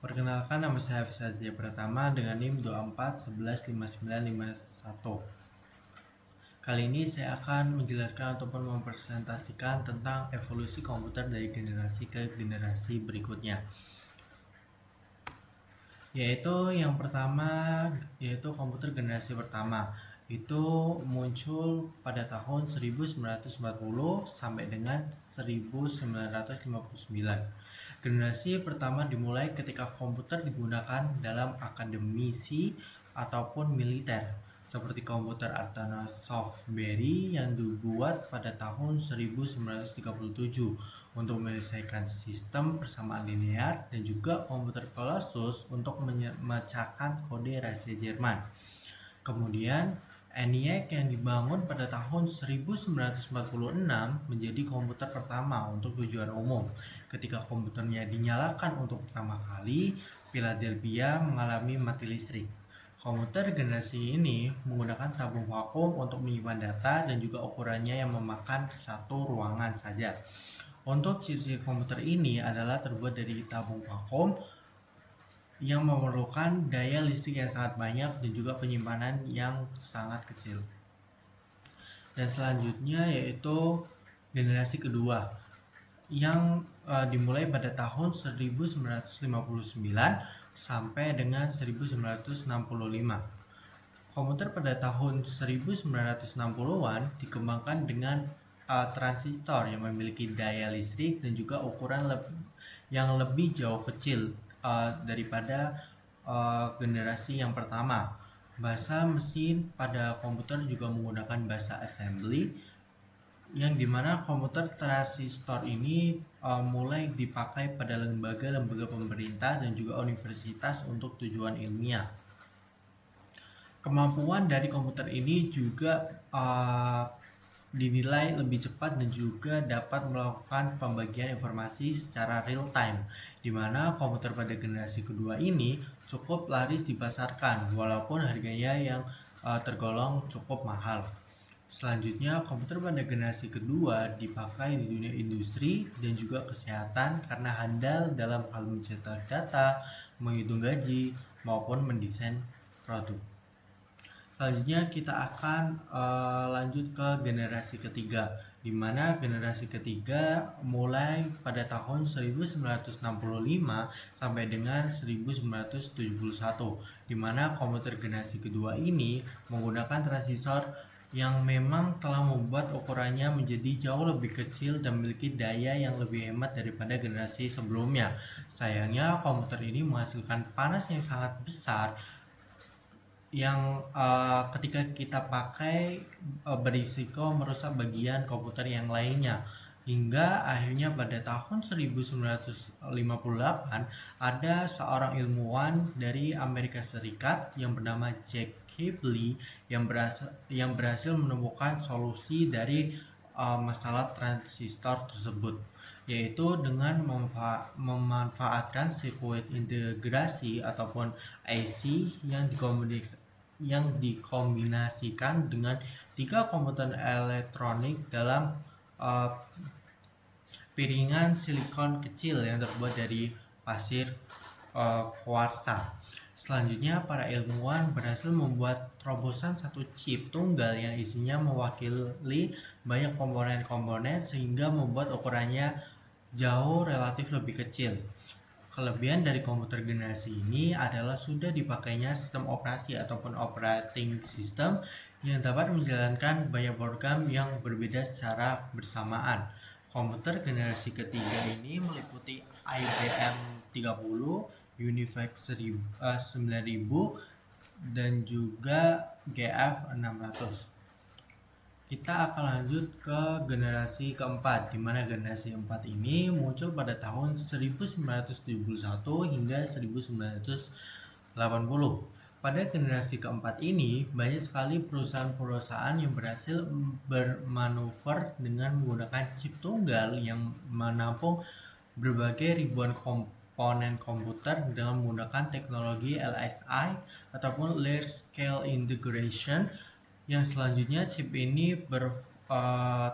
Perkenalkan, nama saya Hafiz Aditya Pratama dengan NIM 24115951. Kali ini saya akan menjelaskan ataupun mempresentasikan tentang evolusi komputer dari generasi ke generasi berikutnya. Yaitu yang pertama, yaitu komputer generasi pertama. Itu muncul pada tahun 1940 sampai dengan 1959. Generasi pertama dimulai ketika komputer digunakan dalam akademisi ataupun militer, seperti komputer Artana Softberry yang dibuat pada tahun 1937 untuk menyelesaikan sistem persamaan linear, dan juga komputer Colossus untuk memecahkan kode rahasia Jerman. Kemudian ENIAC yang dibangun pada tahun 1946 menjadi komputer pertama untuk tujuan umum. Ketika komputernya dinyalakan untuk pertama kali, Philadelphia mengalami mati listrik. Komputer generasi ini menggunakan tabung vakum untuk menyimpan data dan juga ukurannya yang memakan satu ruangan saja. Untuk ciri-ciri komputer ini adalah terbuat dari tabung vakum yang memerlukan daya listrik yang sangat banyak dan juga penyimpanan yang sangat kecil. Dan selanjutnya yaitu generasi kedua yang dimulai pada tahun 1959 sampai dengan 1965. Komputer pada tahun 1960-an dikembangkan dengan transistor yang memiliki daya listrik dan juga ukuran yang lebih jauh kecil daripada generasi yang pertama. Bahasa mesin pada komputer juga menggunakan bahasa assembly, yang dimana komputer transistor ini mulai dipakai pada lembaga-lembaga pemerintah dan juga universitas untuk tujuan ilmiah. Kemampuan dari komputer ini juga dinilai lebih cepat dan juga dapat melakukan pembagian informasi secara real time, di mana komputer pada generasi kedua ini cukup laris dipasarkan walaupun harganya yang tergolong cukup mahal. Selanjutnya, komputer pada generasi kedua dipakai di dunia industri dan juga kesehatan karena handal dalam hal mencetak data, menghitung gaji, maupun mendesain produk. Selanjutnya kita akan lanjut ke generasi ketiga, di mana generasi ketiga mulai pada tahun 1965 sampai dengan 1971, di mana komputer generasi kedua ini menggunakan transistor yang memang telah membuat ukurannya menjadi jauh lebih kecil dan memiliki daya yang lebih hemat daripada generasi sebelumnya. Sayangnya komputer ini menghasilkan panas yang sangat besar yang ketika kita pakai berisiko merusak bagian komputer yang lainnya. Hingga akhirnya pada tahun 1958 ada seorang ilmuwan dari Amerika Serikat yang bernama Jack Keble yang berhasil menemukan solusi dari masalah transistor tersebut, yaitu dengan memanfaatkan sirkuit integrasi ataupun IC yang dikombinasikan dengan 3 komponen elektronik dalam piringan silikon kecil yang terbuat dari pasir kuarsa. Selanjutnya, para ilmuwan berhasil membuat terobosan satu chip tunggal yang isinya mewakili banyak komponen-komponen sehingga membuat ukurannya jauh relatif lebih kecil. Kelebihan dari komputer generasi ini adalah sudah dipakainya sistem operasi ataupun operating system yang dapat menjalankan banyak program yang berbeda secara bersamaan. Komputer generasi ketiga ini meliputi IBM 30, UNIVAC 9000, dan juga GF 600. Kita akan lanjut ke generasi keempat, di mana generasi keempat ini muncul pada tahun 1971 hingga 1980. Pada generasi keempat ini, banyak sekali perusahaan-perusahaan yang berhasil bermanuver dengan menggunakan chip tunggal yang menampung berbagai ribuan komponen komputer dengan menggunakan teknologi LSI ataupun Large Scale Integration. Yang selanjutnya, chip ini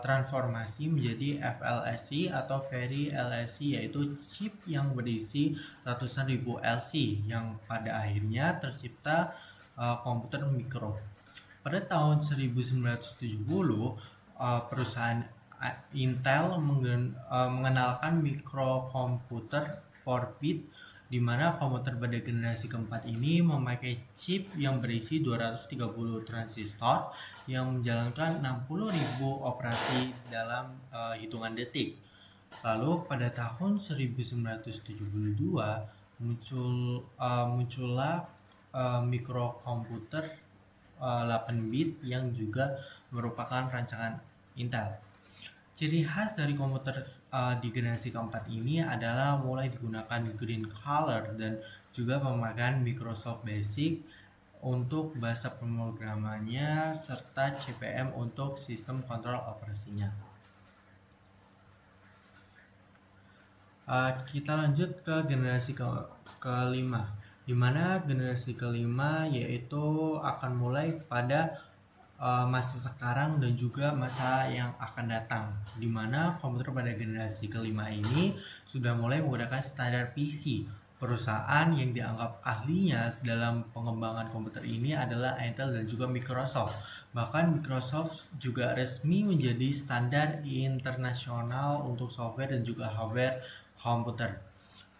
transformasi menjadi FLSI atau Very LSI, yaitu chip yang berisi ratusan ribu LC yang pada akhirnya tercipta komputer mikro. Pada tahun 1970, perusahaan Intel mengenalkan mikrokomputer 4-bit, di mana komputer pada generasi keempat ini memakai chip yang berisi 230 transistor yang menjalankan 60.000 operasi dalam hitungan detik. Lalu pada tahun 1972 muncullah mikrokomputer 8-bit yang juga merupakan rancangan Intel. Ciri khas dari komputer di generasi keempat ini adalah mulai digunakan green color dan juga pemakaian Microsoft Basic untuk bahasa pemrogramannya serta CPM untuk sistem kontrol operasinya. Kita lanjut ke generasi kelima, di mana generasi kelima yaitu akan mulai pada masa sekarang dan juga masa yang akan datang, di mana komputer pada generasi kelima ini sudah mulai menggunakan standar PC. Perusahaan yang dianggap ahlinya dalam pengembangan komputer ini adalah Intel dan juga Microsoft. Bahkan Microsoft juga resmi menjadi standar internasional untuk software dan juga hardware komputer.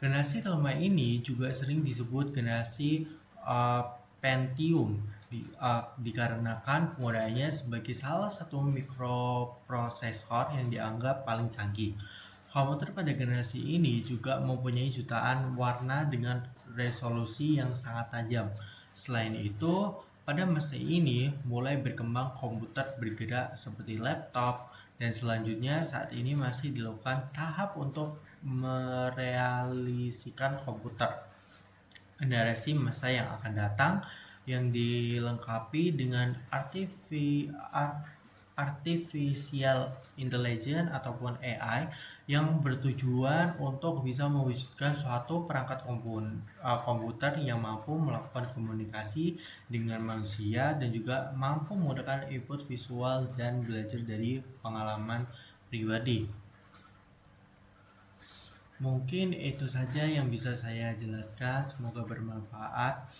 Generasi kelima ini juga sering disebut generasi Pentium dikarenakan penggunaannya sebagai salah satu mikroprosesor yang dianggap paling canggih. Komputer pada generasi ini juga mempunyai jutaan warna dengan resolusi yang sangat tajam. Selain itu, pada masa ini mulai berkembang komputer bergerak seperti laptop, dan selanjutnya saat ini masih dilakukan tahap untuk merealisasikan komputer generasi masa yang akan datang yang dilengkapi dengan artificial intelligence ataupun AI yang bertujuan untuk bisa mewujudkan suatu perangkat komputer yang mampu melakukan komunikasi dengan manusia dan juga mampu menggunakan input visual dan belajar dari pengalaman pribadi. Mungkin itu saja yang bisa saya jelaskan, semoga bermanfaat.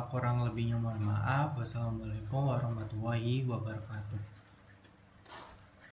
Kurang lebihnya mohon maaf. Wassalamualaikum warahmatullahi wabarakatuh.